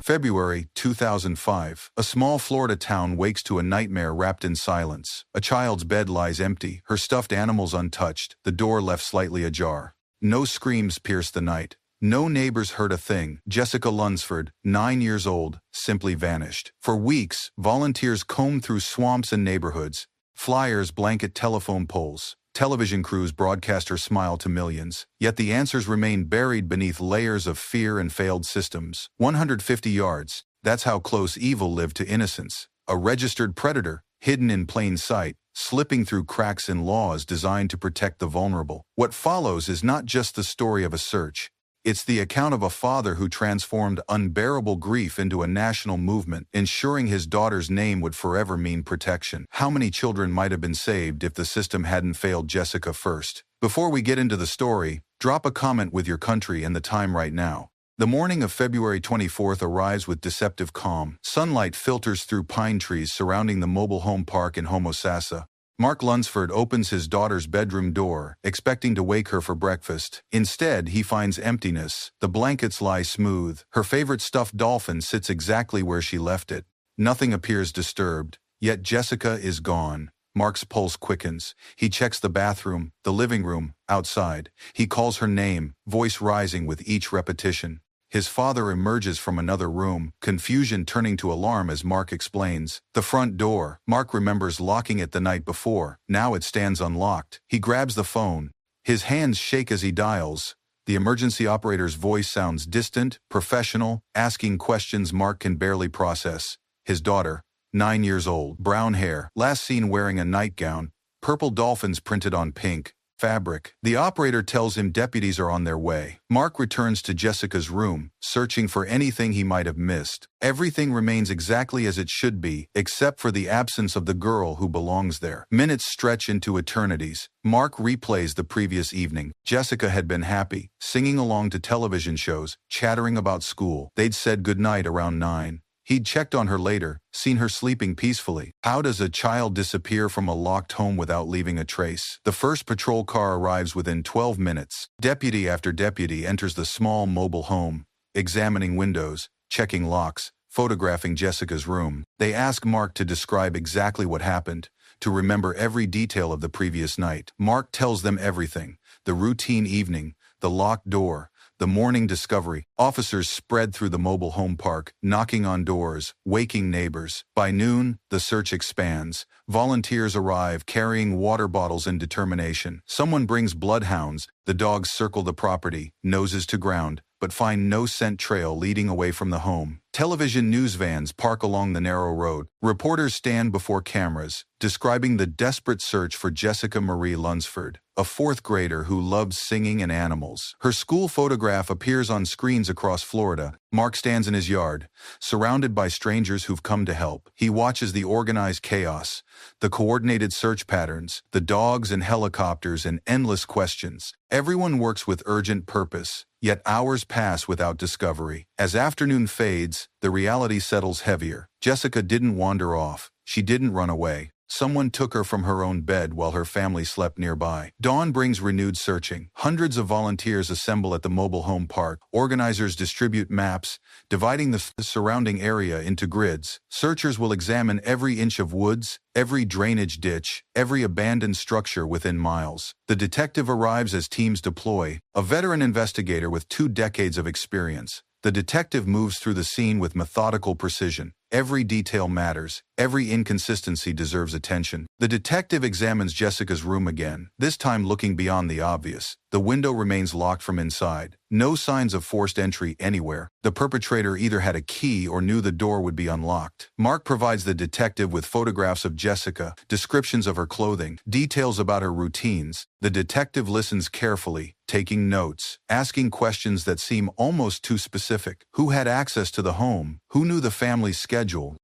February 2005. A small Florida town wakes to a nightmare wrapped in silence. A child's bed lies empty, her stuffed animals untouched, the door left slightly ajar. No screams pierce the night. No neighbors heard a thing. Jessica Lunsford, 9 years old, simply vanished. For weeks, volunteers combed through swamps and neighborhoods. Flyers blanket telephone poles. Television crews broadcast her smile to millions. Yet the answers remain buried beneath layers of fear and failed systems. 150 yards. That's how close evil lived to innocence. A registered predator, hidden in plain sight, slipping through cracks in laws designed to protect the vulnerable. What follows is not just the story of a search. It's the account of a father who transformed unbearable grief into a national movement, ensuring his daughter's name would forever mean protection. How many children might have been saved if the system hadn't failed Jessica first? Before we get into the story, drop a comment with your country and the time right now. The morning of February 24th arrives with deceptive calm. Sunlight filters through pine trees surrounding the mobile home park in Homosassa. Mark Lunsford opens his daughter's bedroom door, expecting to wake her for breakfast. Instead, he finds emptiness. The blankets lie smooth. Her favorite stuffed dolphin sits exactly where she left it. Nothing appears disturbed, yet Jessica is gone. Mark's pulse quickens. He checks the bathroom, the living room, outside. He calls her name, voice rising with each repetition. His father emerges from another room, confusion turning to alarm as Mark explains. The front door. Mark remembers locking it the night before. Now it stands unlocked. He grabs the phone. His hands shake as he dials. The emergency operator's voice sounds distant, professional, asking questions Mark can barely process. His daughter, 9 years old, brown hair, last seen wearing a nightgown, purple dolphins printed on pink fabric. The operator tells him deputies are on their way. Mark returns to Jessica's room, searching for anything he might have missed. Everything remains exactly as it should be, except for the absence of the girl who belongs there. Minutes stretch into eternities. Mark replays the previous evening. Jessica had been happy, singing along to television shows, chattering about school. They'd said goodnight around 9. He'd checked on her later, seen her sleeping peacefully. How does a child disappear from a locked home without leaving a trace? The first patrol car arrives within 12 minutes. Deputy after deputy enters the small mobile home, examining windows, checking locks, photographing Jessica's room. They ask Mark to describe exactly what happened, to remember every detail of the previous night. Mark tells them everything: the routine evening, the locked door, the morning discovery. Officers spread through the mobile home park, knocking on doors, waking neighbors. By noon, the search expands. Volunteers arrive, carrying water bottles and determination. Someone brings bloodhounds. The dogs circle the property, noses to ground, but find no scent trail leading away from the home. Television news vans park along the narrow road. Reporters stand before cameras, describing the desperate search for Jessica Marie Lunsford, a fourth grader who loved singing and animals. Her school photograph appears on screens across Florida. Mark stands in his yard, surrounded by strangers who've come to help. He watches the organized chaos, the coordinated search patterns, the dogs and helicopters, and endless questions. Everyone works with urgent purpose, yet hours pass without discovery. As afternoon fades, the reality settles heavier. Jessica didn't wander off. She didn't run away. Someone took her from her own bed while her family slept nearby. Dawn brings renewed searching. Hundreds of volunteers assemble at the mobile home park. Organizers distribute maps, dividing the surrounding area into grids. Searchers will examine every inch of woods, every drainage ditch, every abandoned structure within miles. The detective arrives as teams deploy, a veteran investigator with 2 decades of experience. The detective moves through the scene with methodical precision. Every detail matters. Every inconsistency deserves attention. The detective examines Jessica's room again, this time looking beyond the obvious. The window remains locked from inside. No signs of forced entry anywhere. The perpetrator either had a key or knew the door would be unlocked. Mark provides the detective with photographs of Jessica, descriptions of her clothing, details about her routines. The detective listens carefully, taking notes, asking questions that seem almost too specific. Who had access to the home? Who knew the family's schedule?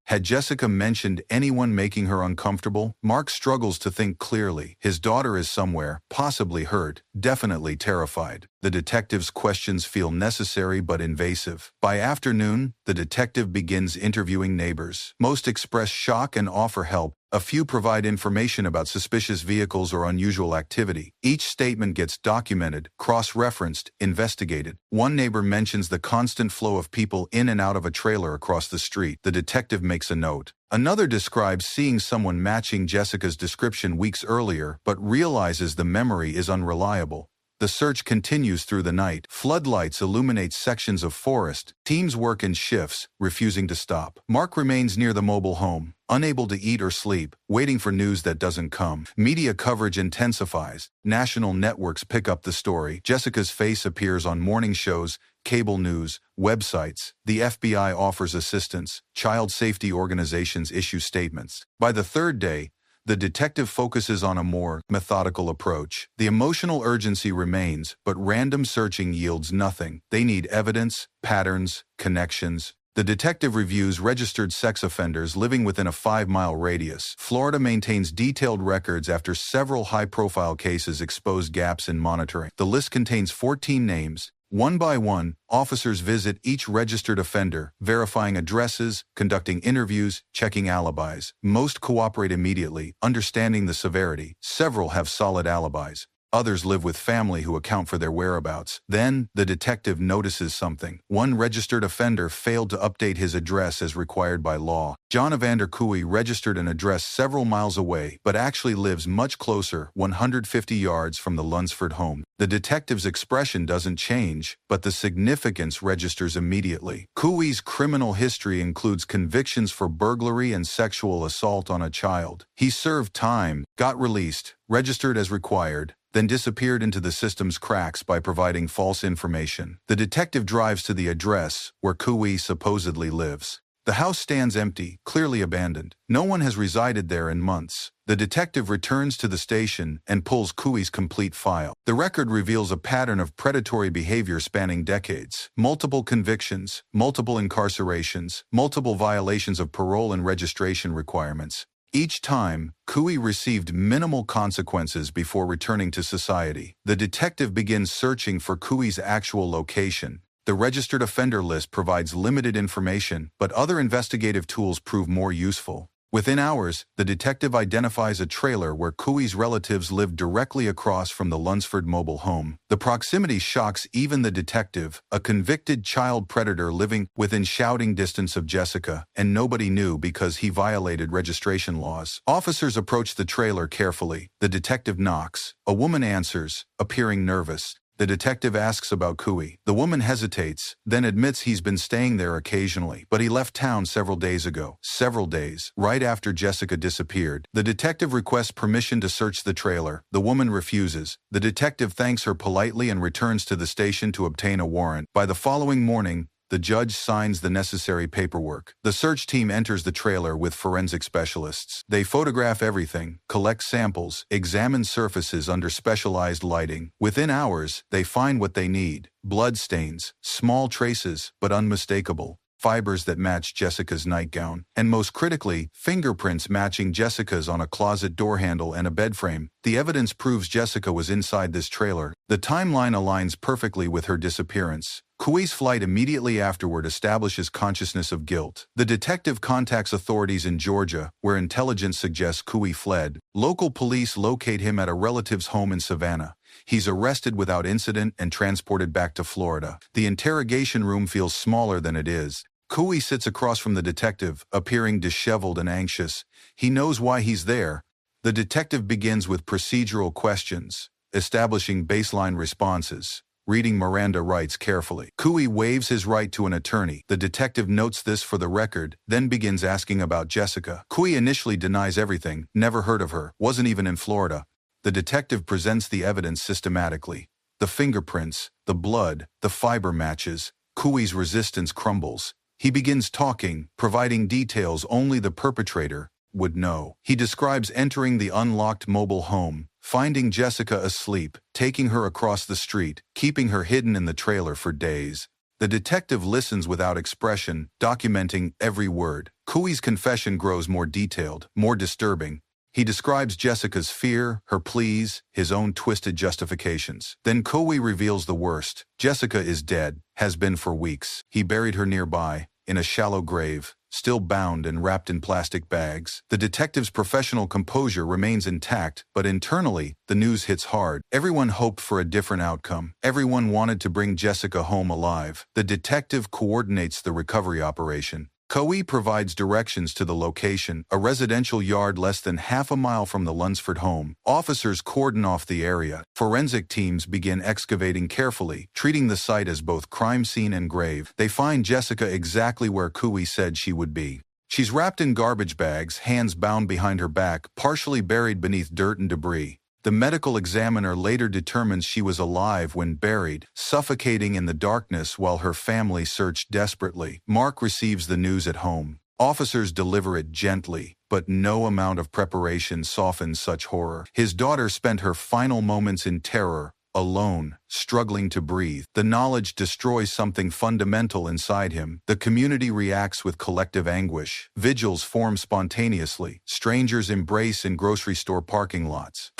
Had Jessica mentioned anyone making her uncomfortable? Mark struggles to think clearly. His daughter is somewhere, possibly hurt, definitely terrified. The detective's questions feel necessary but invasive. By afternoon, the detective begins interviewing neighbors. Most express shock and offer help. A few provide information about suspicious vehicles or unusual activity. Each statement gets documented, cross-referenced, investigated. One neighbor mentions the constant flow of people in and out of a trailer across the street. The detective makes a note. Another describes seeing someone matching Jessica's description weeks earlier, but realizes the memory is unreliable. The search continues through the night. Floodlights illuminate sections of forest. Teams work in shifts, refusing to stop. Mark remains near the mobile home, unable to eat or sleep, waiting for news that doesn't come. Media coverage intensifies. National networks pick up the story. Jessica's face appears on morning shows, cable news, websites. The FBI offers assistance. Child safety organizations issue statements. By the third day, the detective focuses on a more methodical approach. The emotional urgency remains, but random searching yields nothing. They need evidence, patterns, connections. The detective reviews registered sex offenders living within a 5-mile radius. Florida maintains detailed records after several high-profile cases expose gaps in monitoring. The list contains 14 names. One by one, officers visit each registered offender, verifying addresses, conducting interviews, checking alibis. Most cooperate immediately, understanding the severity. Several have solid alibis. Others live with family who account for their whereabouts. Then, the detective notices something. One registered offender failed to update his address as required by law. John Evander Cooey registered an address several miles away, but actually lives much closer, 150 yards from the Lunsford home. The detective's expression doesn't change, but the significance registers immediately. Cooey's criminal history includes convictions for burglary and sexual assault on a child. He served time, got released, registered as required, then disappeared into the system's cracks by providing false information. The detective drives to the address where Cooey supposedly lives. The house stands empty, clearly abandoned. No one has resided there in months. The detective returns to the station and pulls Cooey's complete file. The record reveals a pattern of predatory behavior spanning decades. Multiple convictions, multiple incarcerations, multiple violations of parole and registration requirements. Each time, Cooey received minimal consequences before returning to society. The detective begins searching for Cooey's actual location. The registered offender list provides limited information, but other investigative tools prove more useful. Within hours, the detective identifies a trailer where Cooey's relatives lived directly across from the Lunsford mobile home. The proximity shocks even the detective, a convicted child predator living within shouting distance of Jessica, and nobody knew because he violated registration laws. Officers approach the trailer carefully. The detective knocks. A woman answers, appearing nervous. The detective asks about Cooey. The woman hesitates, then admits he's been staying there occasionally, but he left town several days ago. Several days, right after Jessica disappeared. The detective requests permission to search the trailer. The woman refuses. The detective thanks her politely and returns to the station to obtain a warrant. By the following morning, the judge signs the necessary paperwork. The search team enters the trailer with forensic specialists. They photograph everything, collect samples, examine surfaces under specialized lighting. Within hours, they find what they need. Blood stains, small traces, but unmistakable. Fibers that match Jessica's nightgown, and most critically, fingerprints matching Jessica's on a closet door handle and a bed frame. The evidence proves Jessica was inside this trailer. The timeline aligns perfectly with her disappearance. Cooey's flight immediately afterward establishes consciousness of guilt. The detective contacts authorities in Georgia, where intelligence suggests Cooey fled. Local police locate him at a relative's home in Savannah. He's arrested without incident and transported back to Florida. The interrogation room feels smaller than it is. Cooey sits across from the detective, appearing disheveled and anxious. He knows why he's there. The detective begins with procedural questions, establishing baseline responses, reading Miranda rights carefully. Cooey waives his right to an attorney. The detective notes this for the record, then begins asking about Jessica. Cooey initially denies everything, never heard of her, wasn't even in Florida. The detective presents the evidence systematically. The fingerprints, the blood, the fiber matches. Cooey's resistance crumbles. He begins talking, providing details only the perpetrator would know. He describes entering the unlocked mobile home, finding Jessica asleep, taking her across the street, keeping her hidden in the trailer for days. The detective listens without expression, documenting every word. Kui's confession grows more detailed, more disturbing. He describes Jessica's fear, her pleas, his own twisted justifications. Then Kui reveals the worst. Jessica is dead, has been for weeks. He buried her nearby, in a shallow grave, still bound and wrapped in plastic bags. The detective's professional composure remains intact, but internally, the news hits hard. Everyone hoped for a different outcome. Everyone wanted to bring Jessica home alive. The detective coordinates the recovery operation. Kui provides directions to the location, a residential yard less than half a mile from the Lunsford home. Officers cordon off the area. Forensic teams begin excavating carefully, treating the site as both crime scene and grave. They find Jessica exactly where Kui said she would be. She's wrapped in garbage bags, hands bound behind her back, partially buried beneath dirt and debris. The medical examiner later determines she was alive when buried, suffocating in the darkness while her family searched desperately. Mark receives the news at home. Officers deliver it gently, but no amount of preparation softens such horror. His daughter spent her final moments in terror, alone, struggling to breathe. The knowledge destroys something fundamental inside him. The community reacts with collective anguish. Vigils form spontaneously. Strangers embrace in grocery store parking lots.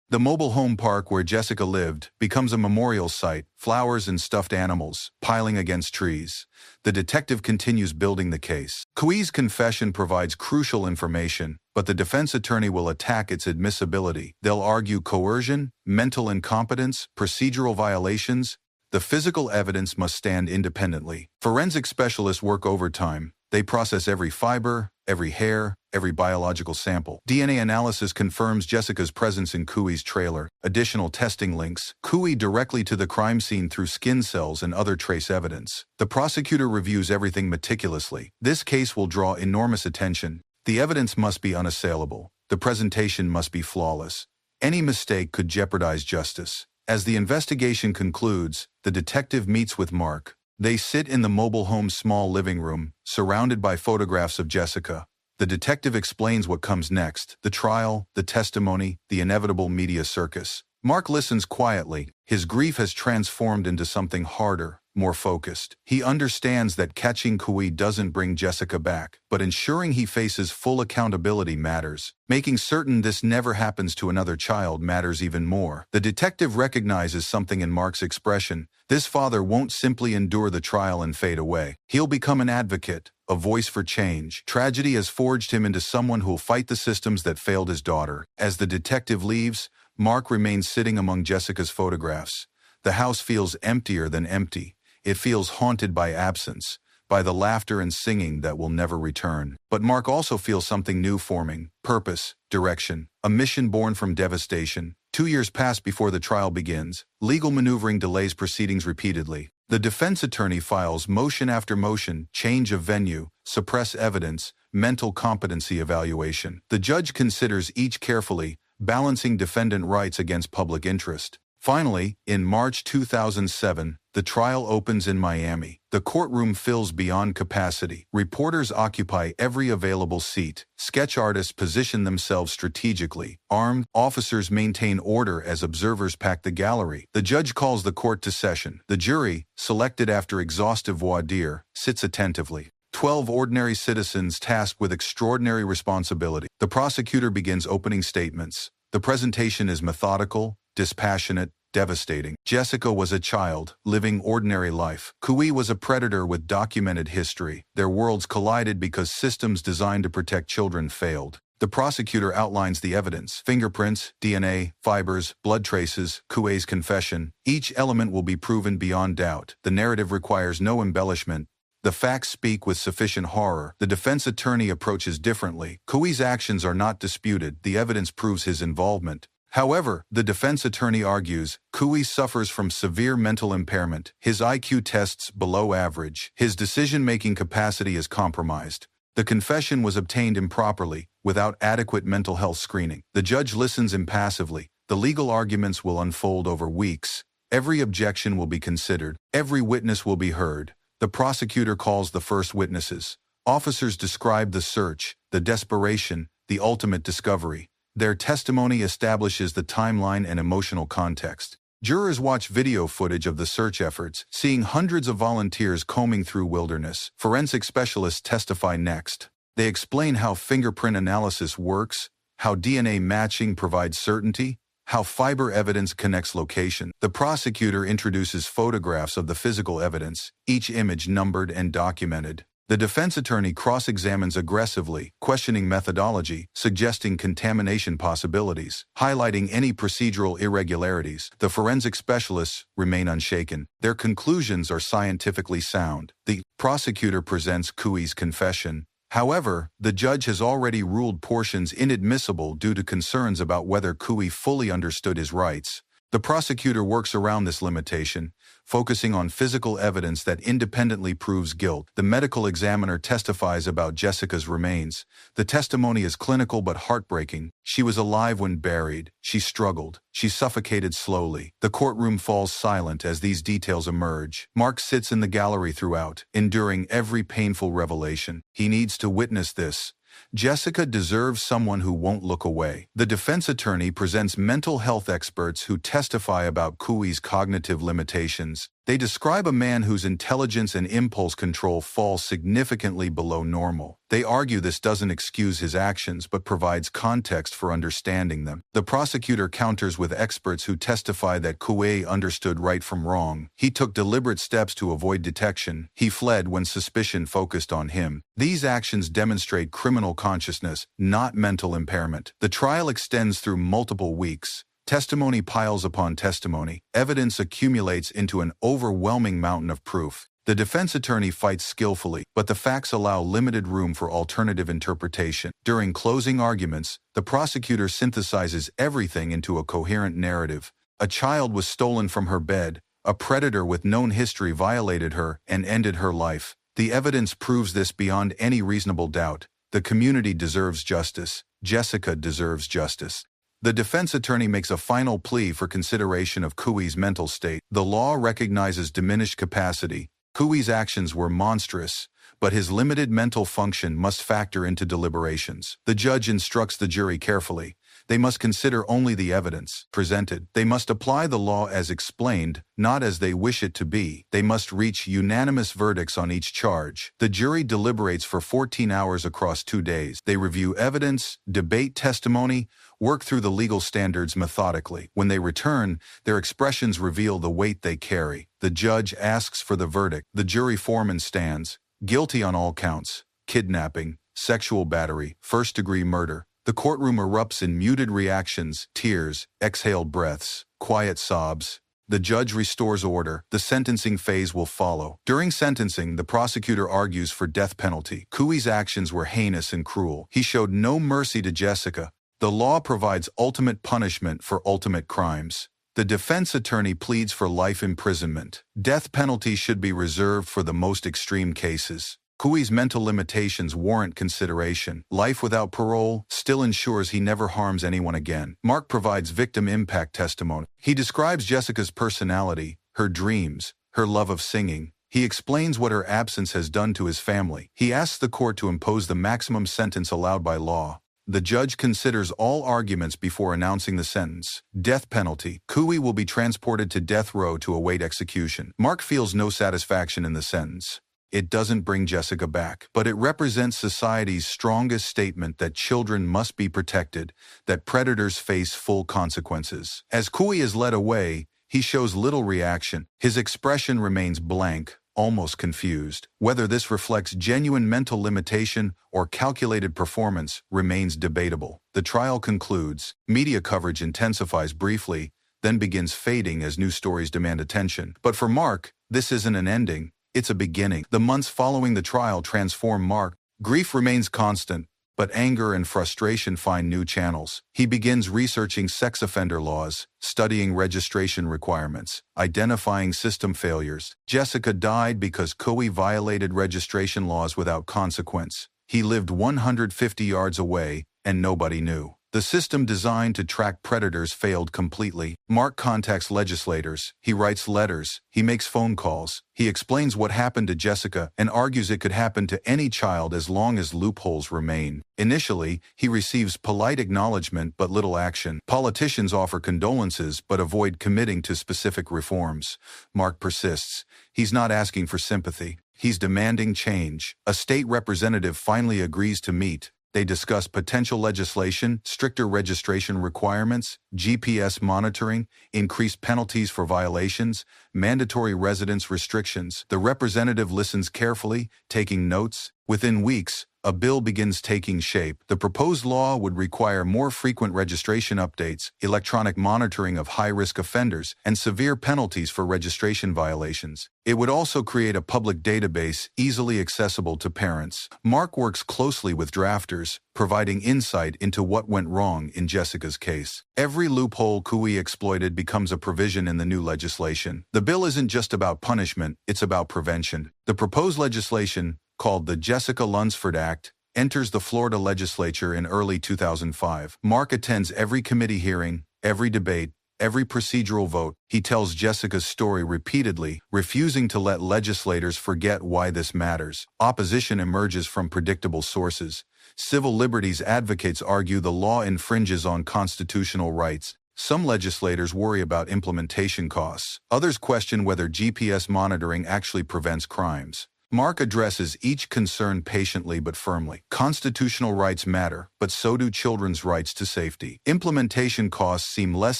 The mobile home park where Jessica lived becomes a memorial site, flowers and stuffed animals piling against trees. The detective continues building the case. Kui's confession provides crucial information, but the defense attorney will attack its admissibility. They'll argue coercion, mental incompetence, procedural violations. The physical evidence must stand independently. Forensic specialists work overtime. They process every fiber, every hair, every biological sample. DNA analysis confirms Jessica's presence in Kui's trailer. Additional testing links Kui directly to the crime scene through skin cells and other trace evidence. The prosecutor reviews everything meticulously. This case will draw enormous attention. The evidence must be unassailable. The presentation must be flawless. Any mistake could jeopardize justice. As the investigation concludes, the detective meets with Mark. They sit in the mobile home's small living room, surrounded by photographs of Jessica. The detective explains what comes next: the trial, the testimony, the inevitable media circus. Mark listens quietly. His grief has transformed into something harder, more focused. He understands that catching Kui doesn't bring Jessica back, but ensuring he faces full accountability matters. Making certain this never happens to another child matters even more. The detective recognizes something in Mark's expression. This father won't simply endure the trial and fade away. He'll become an advocate, a voice for change. Tragedy has forged him into someone who'll fight the systems that failed his daughter. As the detective leaves, Mark remains sitting among Jessica's photographs. The house feels emptier than empty. It feels haunted by absence, by the laughter and singing that will never return. But Mark also feels something new forming: purpose, direction, a mission born from devastation. 2 years pass before the trial begins. Legal maneuvering delays proceedings repeatedly. The defense attorney files motion after motion: change of venue, suppress evidence, mental competency evaluation. The judge considers each carefully, balancing defendant rights against public interest. Finally, in March 2007, the trial opens in Miami. The courtroom fills beyond capacity. Reporters occupy every available seat. Sketch artists position themselves strategically. Armed officers maintain order as observers pack the gallery. The judge calls the court to session. The jury, selected after exhaustive voir dire, sits attentively. 12 ordinary citizens tasked with extraordinary responsibility. The prosecutor begins opening statements. The presentation is methodical, dispassionate, devastating. Jessica was a child, living ordinary life. Kui was a predator with documented history. Their worlds collided because systems designed to protect children failed. The prosecutor outlines the evidence: fingerprints, DNA, fibers, blood traces, Kui's confession. Each element will be proven beyond doubt. The narrative requires no embellishment. The facts speak with sufficient horror. The defense attorney approaches differently. Kui's actions are not disputed. The evidence proves his involvement. However, the defense attorney argues, Kui suffers from severe mental impairment. His IQ tests below average. His decision-making capacity is compromised. The confession was obtained improperly, without adequate mental health screening. The judge listens impassively. The legal arguments will unfold over weeks. Every objection will be considered. Every witness will be heard. The prosecutor calls the first witnesses. Officers describe the search, the desperation, the ultimate discovery. Their testimony establishes the timeline and emotional context. Jurors watch video footage of the search efforts, seeing hundreds of volunteers combing through wilderness. Forensic specialists testify next. They explain how fingerprint analysis works, how DNA matching provides certainty, how fiber evidence connects location. The prosecutor introduces photographs of the physical evidence, each image numbered and documented. The defense attorney cross-examines aggressively, questioning methodology, suggesting contamination possibilities, highlighting any procedural irregularities. The forensic specialists remain unshaken. Their conclusions are scientifically sound. The prosecutor presents Cooey's confession. However, the judge has already ruled portions inadmissible due to concerns about whether Cooey fully understood his rights. The prosecutor works around this limitation, focusing on physical evidence that independently proves guilt. The medical examiner testifies about Jessica's remains. The testimony is clinical but heartbreaking. She was alive when buried. She struggled. She suffocated slowly. The courtroom falls silent as these details emerge. Mark sits in the gallery throughout, enduring every painful revelation. He needs to witness this. Jessica deserves someone who won't look away. The defense attorney presents mental health experts who testify about Cooey's cognitive limitations. They describe a man whose intelligence and impulse control fall significantly below normal. They argue this doesn't excuse his actions but provides context for understanding them. The prosecutor counters with experts who testify that Cooey understood right from wrong. He took deliberate steps to avoid detection. He fled when suspicion focused on him. These actions demonstrate criminal consciousness, not mental impairment. The trial extends through multiple weeks. Testimony piles upon testimony. Evidence accumulates into an overwhelming mountain of proof. The defense attorney fights skillfully, but the facts allow limited room for alternative interpretation. During closing arguments, the prosecutor synthesizes everything into a coherent narrative. A child was stolen from her bed. A predator with known history violated her and ended her life. The evidence proves this beyond any reasonable doubt. The community deserves justice. Jessica deserves justice. The defense attorney makes a final plea for consideration of Cooey's mental state. The law recognizes diminished capacity. Cooey's actions were monstrous, but his limited mental function must factor into deliberations. The judge instructs the jury carefully. They must consider only the evidence presented. They must apply the law as explained, not as they wish it to be. They must reach unanimous verdicts on each charge. The jury deliberates for 14 hours across 2 days. They review evidence, debate testimony, work through the legal standards methodically. When they return, their expressions reveal the weight they carry. The judge asks for the verdict. The jury foreman stands, guilty on all counts: kidnapping, sexual battery, first-degree murder. The courtroom erupts in muted reactions, tears, exhaled breaths, quiet sobs. The judge restores order. The sentencing phase will follow. During sentencing, the prosecutor argues for death penalty. Cooey's actions were heinous and cruel. He showed no mercy to Jessica. The law provides ultimate punishment for ultimate crimes. The defense attorney pleads for life imprisonment. Death penalty should be reserved for the most extreme cases. Cooey's mental limitations warrant consideration. Life without parole still ensures he never harms anyone again. Mark provides victim impact testimony. He describes Jessica's personality, her dreams, her love of singing. He explains what her absence has done to his family. He asks the court to impose the maximum sentence allowed by law. The judge considers all arguments before announcing the sentence. Death penalty. Cooey will be transported to death row to await execution. Mark feels no satisfaction in the sentence. It doesn't bring Jessica back, but it represents society's strongest statement that children must be protected, that predators face full consequences. As Cooey is led away, he shows little reaction. His expression remains blank, almost confused. Whether this reflects genuine mental limitation or calculated performance remains debatable. The trial concludes. Media coverage intensifies briefly, then begins fading as new stories demand attention. But for Mark, this isn't an ending. It's a beginning. The months following the trial transform Mark. Grief remains constant, but anger and frustration find new channels. He begins researching sex offender laws, studying registration requirements, identifying system failures. Jessica died because Cooey violated registration laws without consequence. He lived 150 yards away, and nobody knew. The system designed to track predators failed completely. Mark contacts legislators, he writes letters, he makes phone calls, he explains what happened to Jessica and argues it could happen to any child as long as loopholes remain. Initially, he receives polite acknowledgement but little action. Politicians offer condolences but avoid committing to specific reforms. Mark persists. He's not asking for sympathy. He's demanding change. A state representative finally agrees to meet. They discuss potential legislation, stricter registration requirements, GPS monitoring, increased penalties for violations, mandatory residence restrictions. The representative listens carefully, taking notes. Within weeks, a bill begins taking shape. The proposed law would require more frequent registration updates, electronic monitoring of high-risk offenders, and severe penalties for registration violations. It would also create a public database easily accessible to parents. Mark works closely with drafters, providing insight into what went wrong in Jessica's case. Every loophole Cooey exploited becomes a provision in the new legislation. The bill isn't just about punishment, it's about prevention. The proposed legislation, called the Jessica Lunsford Act, enters the Florida legislature in early 2005. Mark attends every committee hearing, every debate, every procedural vote. He tells Jessica's story repeatedly, refusing to let legislators forget why this matters. Opposition emerges from predictable sources. Civil liberties advocates argue the law infringes on constitutional rights. Some legislators worry about implementation costs. Others question whether GPS monitoring actually prevents crimes. Mark addresses each concern patiently but firmly. Constitutional rights matter, but so do children's rights to safety. Implementation costs seem less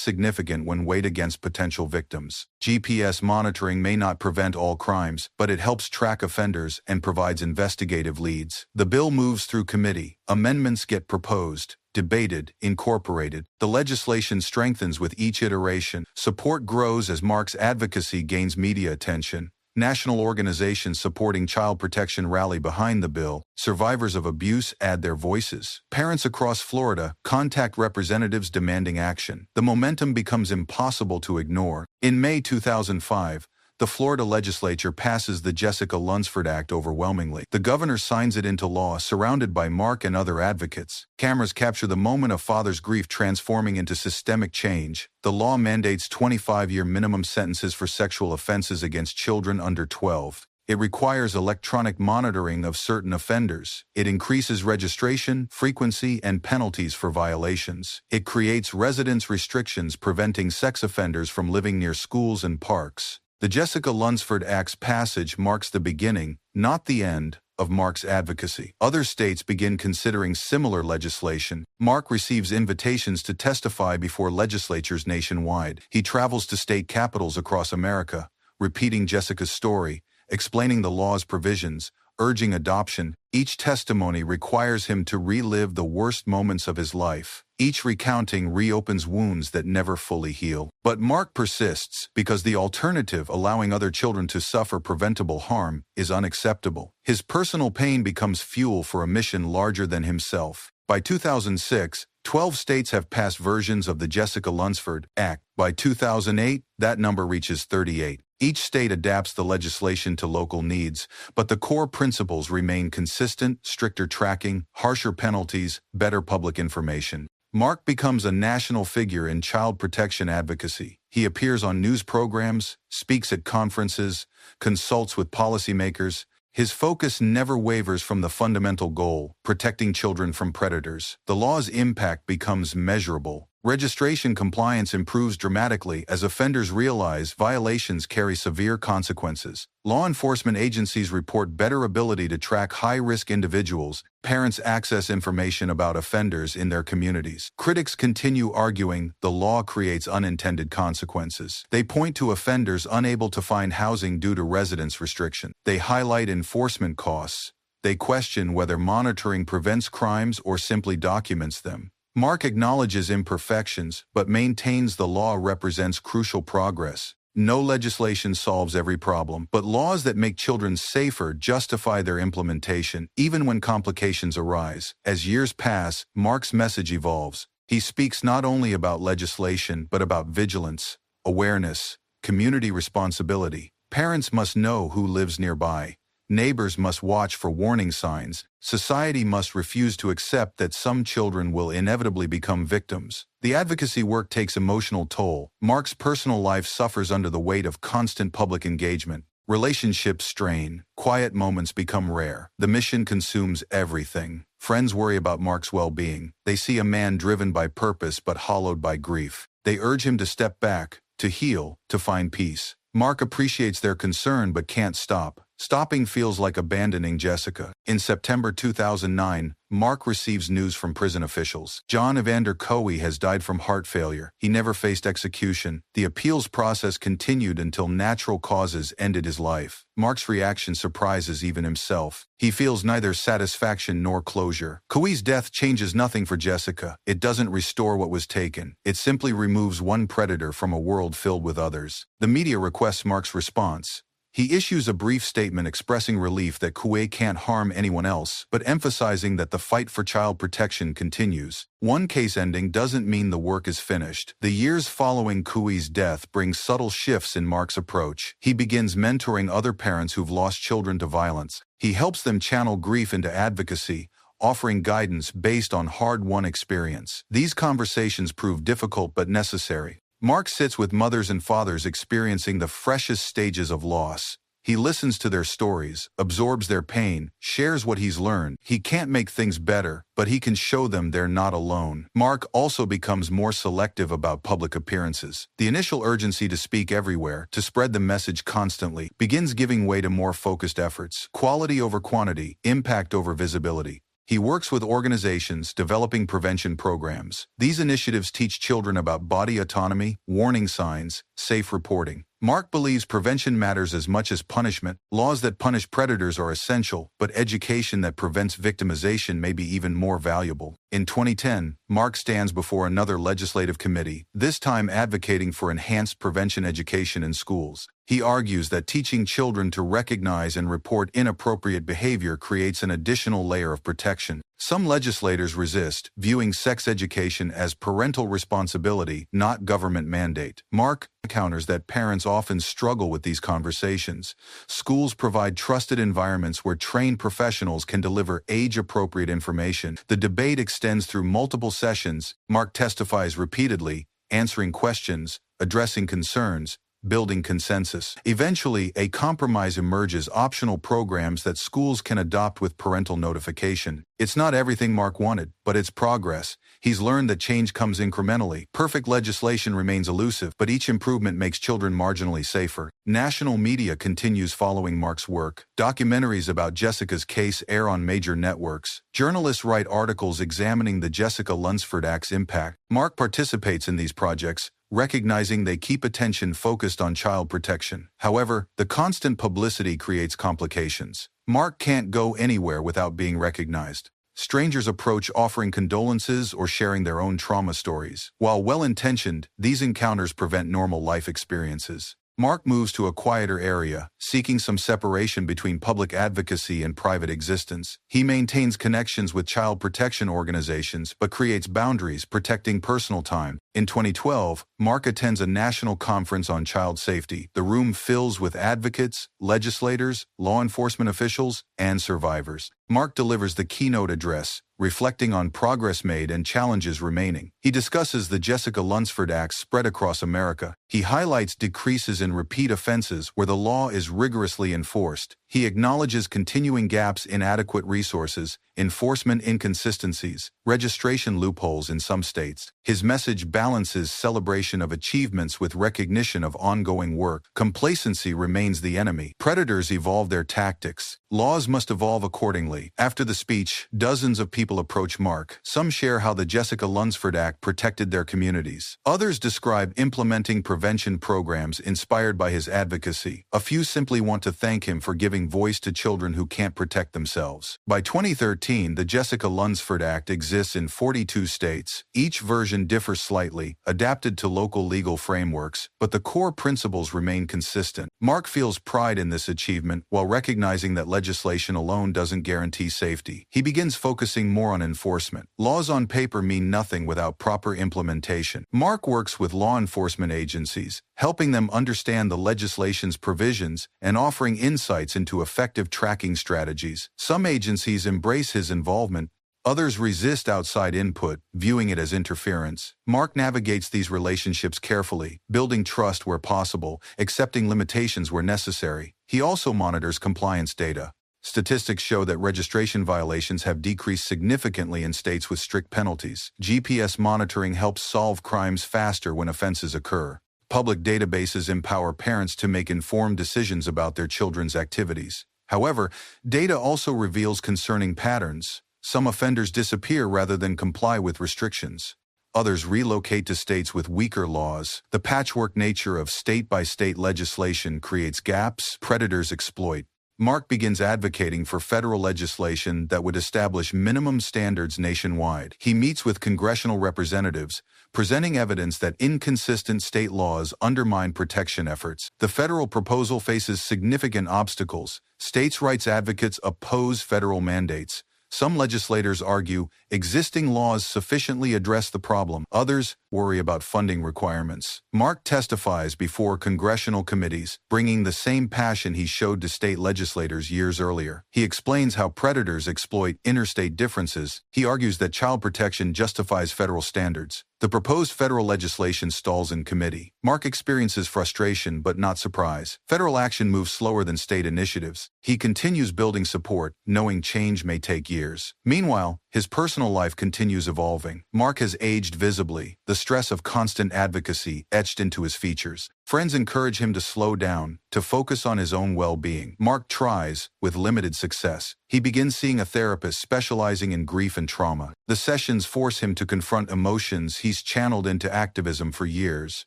significant when weighed against potential victims. GPS monitoring may not prevent all crimes, but it helps track offenders and provides investigative leads. The bill moves through committee. Amendments get proposed, debated, incorporated. The legislation strengthens with each iteration. Support grows as Mark's advocacy gains media attention. National organizations supporting child protection rally behind the bill. Survivors of abuse add their voices. Parents across Florida contact representatives demanding action. The momentum becomes impossible to ignore. In May 2005, the Florida legislature passes the Jessica Lunsford Act overwhelmingly. The governor signs it into law, surrounded by Mark and other advocates. Cameras capture the moment of father's grief transforming into systemic change. The law mandates 25-year minimum sentences for sexual offenses against children under 12. It requires electronic monitoring of certain offenders. It increases registration, frequency, and penalties for violations. It creates residence restrictions preventing sex offenders from living near schools and parks. The Jessica Lunsford Act's passage marks the beginning, not the end, of Mark's advocacy. Other states begin considering similar legislation. Mark receives invitations to testify before legislatures nationwide. He travels to state capitals across America, repeating Jessica's story, explaining the law's provisions, urging adoption. Each testimony requires him to relive the worst moments of his life. Each recounting reopens wounds that never fully heal. But Mark persists because the alternative, allowing other children to suffer preventable harm, is unacceptable. His personal pain becomes fuel for a mission larger than himself. By 2006, 12 states have passed versions of the Jessica Lunsford Act. By 2008, that number reaches 38. Each state adapts the legislation to local needs, but the core principles remain consistent: stricter tracking, harsher penalties, better public information. Mark becomes a national figure in child protection advocacy. He appears on news programs, speaks at conferences, consults with policymakers. His focus never wavers from the fundamental goal: protecting children from predators. The law's impact becomes measurable. Registration compliance improves dramatically as offenders realize violations carry severe consequences. Law enforcement agencies report better ability to track high-risk individuals. Parents access information about offenders in their communities. Critics continue arguing the law creates unintended consequences. They point to offenders unable to find housing due to residence restriction. They highlight enforcement costs. They question whether monitoring prevents crimes or simply documents them. Mark acknowledges imperfections, but maintains the law represents crucial progress. No legislation solves every problem, but laws that make children safer justify their implementation, even when complications arise. As years pass, Mark's message evolves. He speaks not only about legislation, but about vigilance, awareness, community responsibility. Parents must know who lives nearby. Neighbors must watch for warning signs. Society must refuse to accept that some children will inevitably become victims. The advocacy work takes emotional toll. Mark's personal life suffers under the weight of constant public engagement. Relationships strain. Quiet moments become rare. The mission consumes everything. Friends worry about Mark's well-being. They see a man driven by purpose but hollowed by grief. They urge him to step back, to heal, to find peace. Mark appreciates their concern but can't stop. Stopping feels like abandoning Jessica. In September 2009, Mark receives news from prison officials. John Evander Cowie has died from heart failure. He never faced execution. The appeals process continued until natural causes ended his life. Mark's reaction surprises even himself. He feels neither satisfaction nor closure. Cowie's death changes nothing for Jessica. It doesn't restore what was taken. It simply removes one predator from a world filled with others. The media requests Mark's response. He issues a brief statement expressing relief that Kuwait can't harm anyone else, but emphasizing that the fight for child protection continues. One case ending doesn't mean the work is finished. The years following Kuwait's death bring subtle shifts in Mark's approach. He begins mentoring other parents who've lost children to violence. He helps them channel grief into advocacy, offering guidance based on hard-won experience. These conversations prove difficult but necessary. Mark sits with mothers and fathers experiencing the freshest stages of loss. He listens to their stories, absorbs their pain, shares what he's learned. He can't make things better, but he can show them they're not alone. Mark also becomes more selective about public appearances. The initial urgency to speak everywhere, to spread the message constantly, begins giving way to more focused efforts. Quality over quantity, impact over visibility. He works with organizations developing prevention programs. These initiatives teach children about body autonomy, warning signs, safe reporting. Mark believes prevention matters as much as punishment. Laws that punish predators are essential, but education that prevents victimization may be even more valuable. In 2010, Mark stands before another legislative committee, this time advocating for enhanced prevention education in schools. He argues that teaching children to recognize and report inappropriate behavior creates an additional layer of protection. Some legislators resist, viewing sex education as parental responsibility, not government mandate. Mark counters that parents often struggle with these conversations. Schools provide trusted environments where trained professionals can deliver age-appropriate information. The debate extends through multiple sessions. Mark testifies repeatedly, answering questions, addressing concerns, building consensus. Eventually, a compromise emerges: optional programs that schools can adopt with parental notification. It's not everything Mark wanted, but it's progress. He's learned that change comes incrementally. Perfect legislation remains elusive, but each improvement makes children marginally safer. National media continues following Mark's work. Documentaries about Jessica's case air on major networks. Journalists write articles examining the Jessica Lunsford Act's impact. Mark participates in these projects, recognizing they keep attention focused on child protection. However, the constant publicity creates complications. Mark can't go anywhere without being recognized. Strangers approach offering condolences or sharing their own trauma stories. While well-intentioned, these encounters prevent normal life experiences. Mark moves to a quieter area, seeking some separation between public advocacy and private existence. He maintains connections with child protection organizations but creates boundaries, protecting personal time. In 2012, Mark attends a national conference on child safety. The room fills with advocates, legislators, law enforcement officials, and survivors. Mark delivers the keynote address, reflecting on progress made and challenges remaining. He discusses the Jessica Lunsford Act spread across America. He highlights decreases in repeat offenses where the law is rigorously enforced. He acknowledges continuing gaps, inadequate resources, enforcement inconsistencies, registration loopholes in some states. His message balances celebration of achievements with recognition of ongoing work. Complacency remains the enemy. Predators evolve their tactics. Laws must evolve accordingly. After the speech, dozens of people approach Mark. Some share how the Jessica Lunsford Act protected their communities. Others describe implementing prevention programs inspired by his advocacy. A few simply want to thank him for giving voice to children who can't protect themselves. By 2013, the Jessica Lunsford Act exists in 42 states. Each version differs slightly, adapted to local legal frameworks, but the core principles remain consistent. Mark feels pride in this achievement while recognizing that legislation alone doesn't guarantee safety. He begins focusing more on enforcement. Laws on paper mean nothing without proper implementation. Mark works with law enforcement agencies agencies, helping them understand the legislation's provisions and offering insights into effective tracking strategies. Some agencies embrace his involvement, others resist outside input, viewing it as interference. Mark navigates these relationships carefully, building trust where possible, accepting limitations where necessary. He also monitors compliance data. Statistics show that registration violations have decreased significantly in states with strict penalties. GPS monitoring helps solve crimes faster when offenses occur. Public databases empower parents to make informed decisions about their children's activities. However, data also reveals concerning patterns. Some offenders disappear rather than comply with restrictions. Others relocate to states with weaker laws. The patchwork nature of state-by-state legislation creates gaps predators exploit. Mark begins advocating for federal legislation that would establish minimum standards nationwide. He meets with congressional representatives, presenting evidence that inconsistent state laws undermine protection efforts. The federal proposal faces significant obstacles. States' rights advocates oppose federal mandates. Some legislators argue existing laws sufficiently address the problem. Others worry about funding requirements. Mark testifies before congressional committees, bringing the same passion he showed to state legislators years earlier. He explains how predators exploit interstate differences. He argues that child protection justifies federal standards. The proposed federal legislation stalls in committee. Mark experiences frustration but not surprise. Federal action moves slower than state initiatives. He continues building support, knowing change may take years. Meanwhile, his personal life continues evolving. Mark has aged visibly, the stress of constant advocacy etched into his features. Friends encourage him to slow down, to focus on his own well-being. Mark tries, with limited success. He begins seeing a therapist specializing in grief and trauma. The sessions force him to confront emotions he's channeled into activism for years.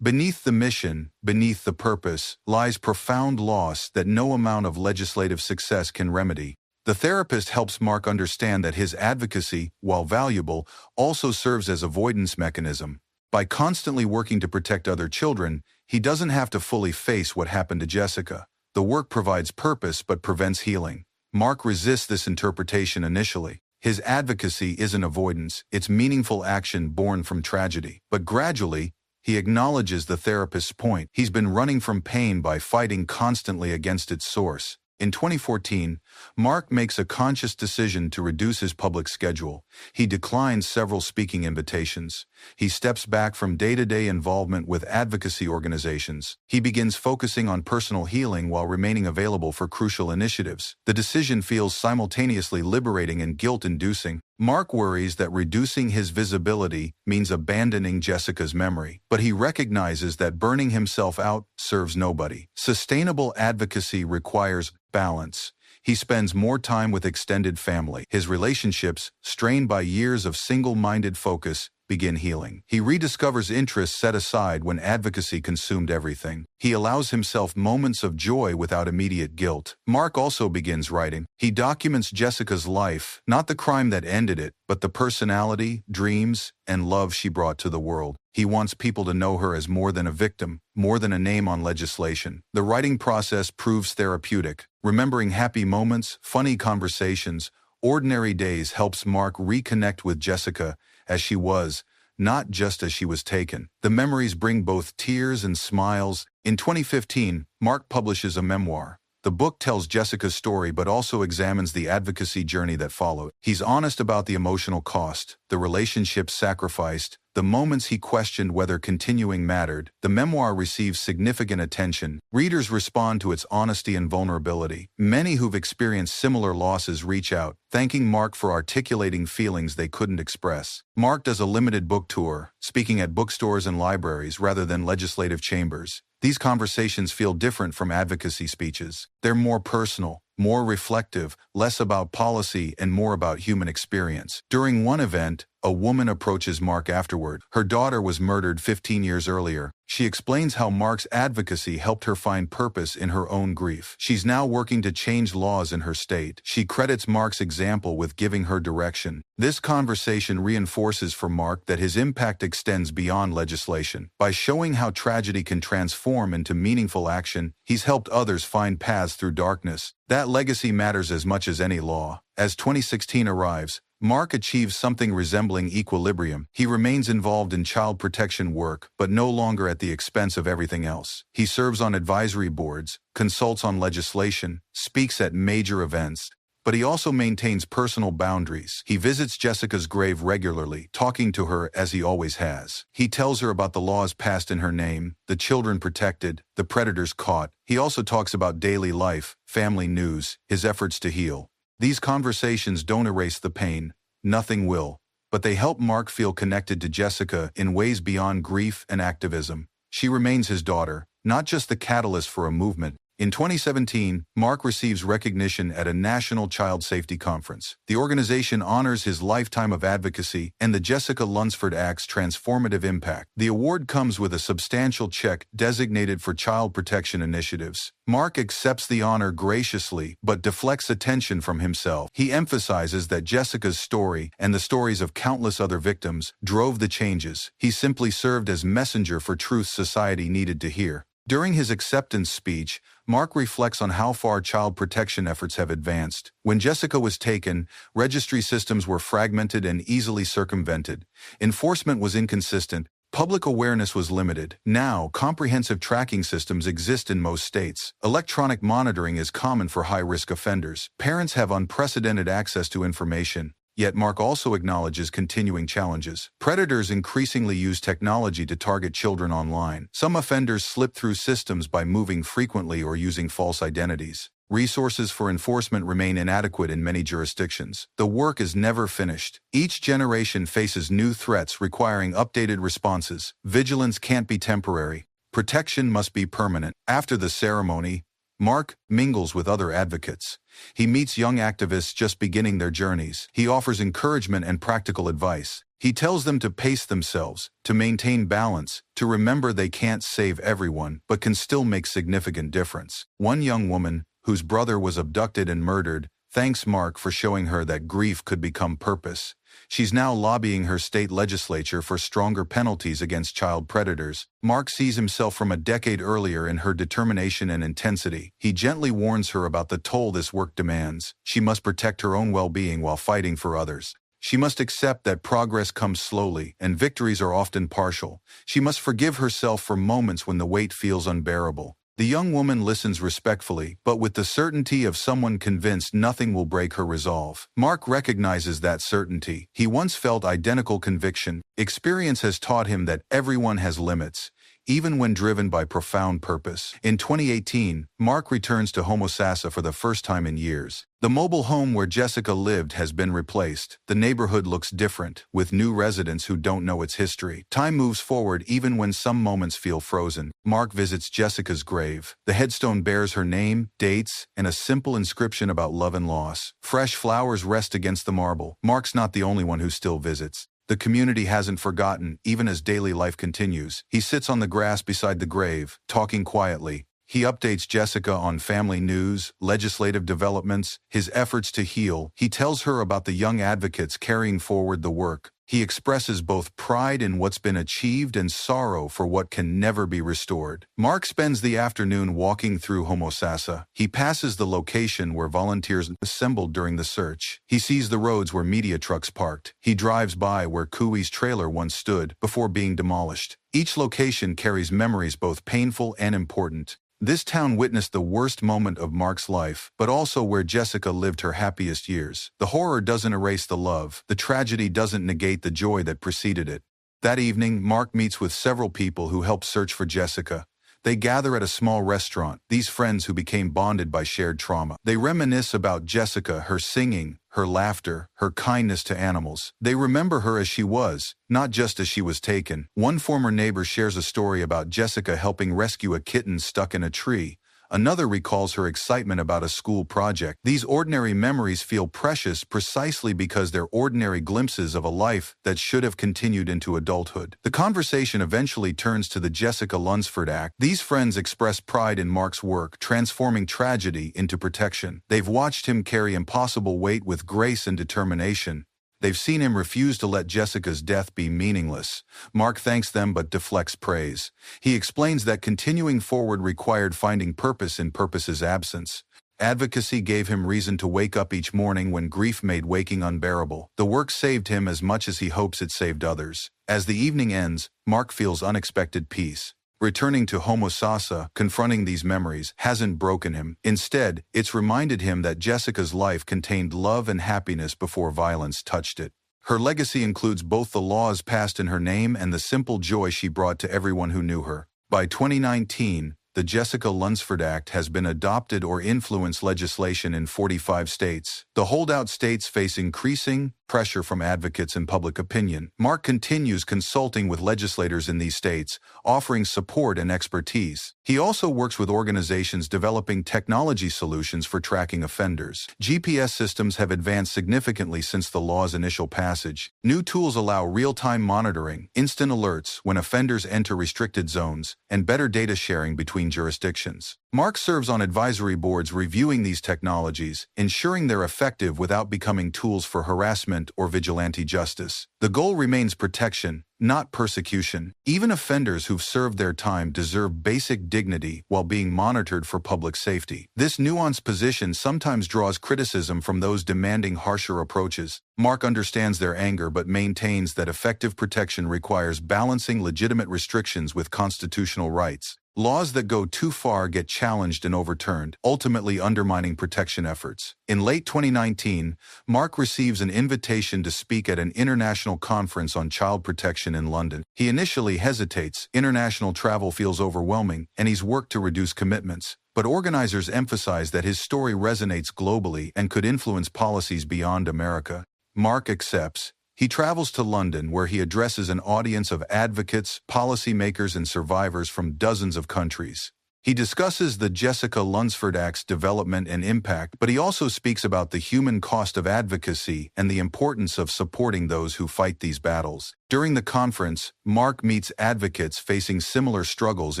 Beneath the mission, beneath the purpose, lies profound loss that no amount of legislative success can remedy. The therapist helps Mark understand that his advocacy, while valuable, also serves as avoidance mechanism. By constantly working to protect other children, he doesn't have to fully face what happened to Jessica. The work provides purpose but prevents healing. Mark resists this interpretation initially. His advocacy isn't avoidance, it's meaningful action born from tragedy. But gradually, he acknowledges the therapist's point. He's been running from pain by fighting constantly against its source. In 2014, Mark makes a conscious decision to reduce his public schedule. He declines several speaking invitations. He steps back from day-to-day involvement with advocacy organizations. He begins focusing on personal healing while remaining available for crucial initiatives. The decision feels simultaneously liberating and guilt-inducing. Mark worries that reducing his visibility means abandoning Jessica's memory, but he recognizes that burning himself out serves nobody. Sustainable advocacy requires balance. He spends more time with extended family. His relationships, strained by years of single-minded focus, begin healing. He rediscovers interests set aside when advocacy consumed everything. He allows himself moments of joy without immediate guilt. Mark also begins writing. He documents Jessica's life, not the crime that ended it, but the personality, dreams, and love she brought to the world. He wants people to know her as more than a victim, more than a name on legislation. The writing process proves therapeutic. Remembering happy moments, funny conversations, ordinary days helps Mark reconnect with Jessica as she was, not just as she was taken. The memories bring both tears and smiles. In 2015, Mark publishes a memoir. The book tells Jessica's story but also examines the advocacy journey that followed. He's honest about the emotional cost, the relationships sacrificed, the moments he questioned whether continuing mattered. The memoir receives significant attention. Readers respond to its honesty and vulnerability. Many who've experienced similar losses reach out, thanking Mark for articulating feelings they couldn't express. Mark does a limited book tour, speaking at bookstores and libraries rather than legislative chambers. These conversations feel different from advocacy speeches. They're more personal, more reflective, less about policy and more about human experience. During one event, a woman approaches Mark afterward. Her daughter was murdered 15 years earlier. She explains how Mark's advocacy helped her find purpose in her own grief. She's now working to change laws in her state. She credits Mark's example with giving her direction. This conversation reinforces for Mark that his impact extends beyond legislation. By showing how tragedy can transform into meaningful action, he's helped others find paths through darkness. That legacy matters as much as any law. As 2016 arrives, Mark achieves something resembling equilibrium. He remains involved in child protection work, but no longer at the expense of everything else. He serves on advisory boards, consults on legislation, speaks at major events, but he also maintains personal boundaries. He visits Jessica's grave regularly, talking to her as he always has. He tells her about the laws passed in her name, the children protected, the predators caught. He also talks about daily life, family news, his efforts to heal. These conversations don't erase the pain, nothing will, but they help Mark feel connected to Jessica in ways beyond grief and activism. She remains his daughter, not just the catalyst for a movement. In 2017, Mark receives recognition at a national child safety conference. The organization honors his lifetime of advocacy and the Jessica Lunsford Act's transformative impact. The award comes with a substantial check designated for child protection initiatives. Mark accepts the honor graciously but deflects attention from himself. He emphasizes that Jessica's story and the stories of countless other victims drove the changes. He simply served as messenger for truth society needed to hear. During his acceptance speech, Mark reflects on how far child protection efforts have advanced. When Jessica was taken, registry systems were fragmented and easily circumvented. Enforcement was inconsistent. Public awareness was limited. Now, comprehensive tracking systems exist in most states. Electronic monitoring is common for high-risk offenders. Parents have unprecedented access to information. Yet Mark also acknowledges continuing challenges. Predators increasingly use technology to target children online. Some offenders slip through systems by moving frequently or using false identities. Resources for enforcement remain inadequate in many jurisdictions. The work is never finished. Each generation faces new threats requiring updated responses. Vigilance can't be temporary. Protection must be permanent. After the ceremony, Mark mingles with other advocates. He meets young activists just beginning their journeys. He offers encouragement and practical advice. He tells them to pace themselves, to maintain balance, to remember they can't save everyone, but can still make significant difference. One young woman, whose brother was abducted and murdered, thanks Mark for showing her that grief could become purpose. She's now lobbying her state legislature for stronger penalties against child predators. Mark sees himself from a decade earlier in her determination and intensity. He gently warns her about the toll this work demands. She must protect her own well-being while fighting for others. She must accept that progress comes slowly, and victories are often partial. She must forgive herself for moments when the weight feels unbearable. The young woman listens respectfully, but with the certainty of someone convinced nothing will break her resolve. Mark recognizes that certainty. He once felt identical conviction. Experience has taught him that everyone has limits, even when driven by profound purpose. In 2018, Mark returns to Homosassa for the first time in years. The mobile home where Jessica lived has been replaced. The neighborhood looks different, with new residents who don't know its history. Time moves forward even when some moments feel frozen. Mark visits Jessica's grave. The headstone bears her name, dates, and a simple inscription about love and loss. Fresh flowers rest against the marble. Mark's not the only one who still visits. The community hasn't forgotten, even as daily life continues. He sits on the grass beside the grave, talking quietly. He updates Jessica on family news, legislative developments, his efforts to heal. He tells her about the young advocates carrying forward the work. He expresses both pride in what's been achieved and sorrow for what can never be restored. Mark spends the afternoon walking through Homosassa. He passes the location where volunteers assembled during the search. He sees the roads where media trucks parked. He drives by where Kui's trailer once stood before being demolished. Each location carries memories both painful and important. This town witnessed the worst moment of Mark's life, but also where Jessica lived her happiest years. The horror doesn't erase the love. The tragedy doesn't negate the joy that preceded it. That evening, Mark meets with several people who helped search for Jessica. They gather at a small restaurant, these friends who became bonded by shared trauma. They reminisce about Jessica, her singing, her laughter, her kindness to animals. They remember her as she was, not just as she was taken. One former neighbor shares a story about Jessica helping rescue a kitten stuck in a tree. Another recalls her excitement about a school project. These ordinary memories feel precious precisely because they're ordinary glimpses of a life that should have continued into adulthood. The conversation eventually turns to the Jessica Lunsford Act. These friends express pride in Mark's work, transforming tragedy into protection. They've watched him carry impossible weight with grace and determination. They've seen him refuse to let Jessica's death be meaningless. Mark thanks them but deflects praise. He explains that continuing forward required finding purpose in purpose's absence. Advocacy gave him reason to wake up each morning when grief made waking unbearable. The work saved him as much as he hopes it saved others. As the evening ends, Mark feels unexpected peace. Returning to Homosassa, confronting these memories, hasn't broken him. Instead, it's reminded him that Jessica's life contained love and happiness before violence touched it. Her legacy includes both the laws passed in her name and the simple joy she brought to everyone who knew her. By 2019, the Jessica Lunsford Act has been adopted or influenced legislation in 45 states. The holdout states face increasing pressure from advocates and public opinion. Mark continues consulting with legislators in these states, offering support and expertise. He also works with organizations developing technology solutions for tracking offenders. GPS systems have advanced significantly since the law's initial passage. New tools allow real-time monitoring, instant alerts when offenders enter restricted zones, and better data sharing between jurisdictions. Mark serves on advisory boards reviewing these technologies, ensuring they're effective without becoming tools for harassment or vigilante justice. The goal remains protection, not persecution. Even offenders who've served their time deserve basic dignity while being monitored for public safety. This nuanced position sometimes draws criticism from those demanding harsher approaches. Mark understands their anger but maintains that effective protection requires balancing legitimate restrictions with constitutional rights. Laws that go too far get challenged and overturned, ultimately undermining protection efforts. In late 2019, Mark receives an invitation to speak at an international conference on child protection in London. He initially hesitates, international travel feels overwhelming, and he's worked to reduce commitments. But organizers emphasize that his story resonates globally and could influence policies beyond America. Mark accepts. He travels to London, where he addresses an audience of advocates, policymakers, and survivors from dozens of countries. He discusses the Jessica Lunsford Act's development and impact, but he also speaks about the human cost of advocacy and the importance of supporting those who fight these battles. During the conference, Mark meets advocates facing similar struggles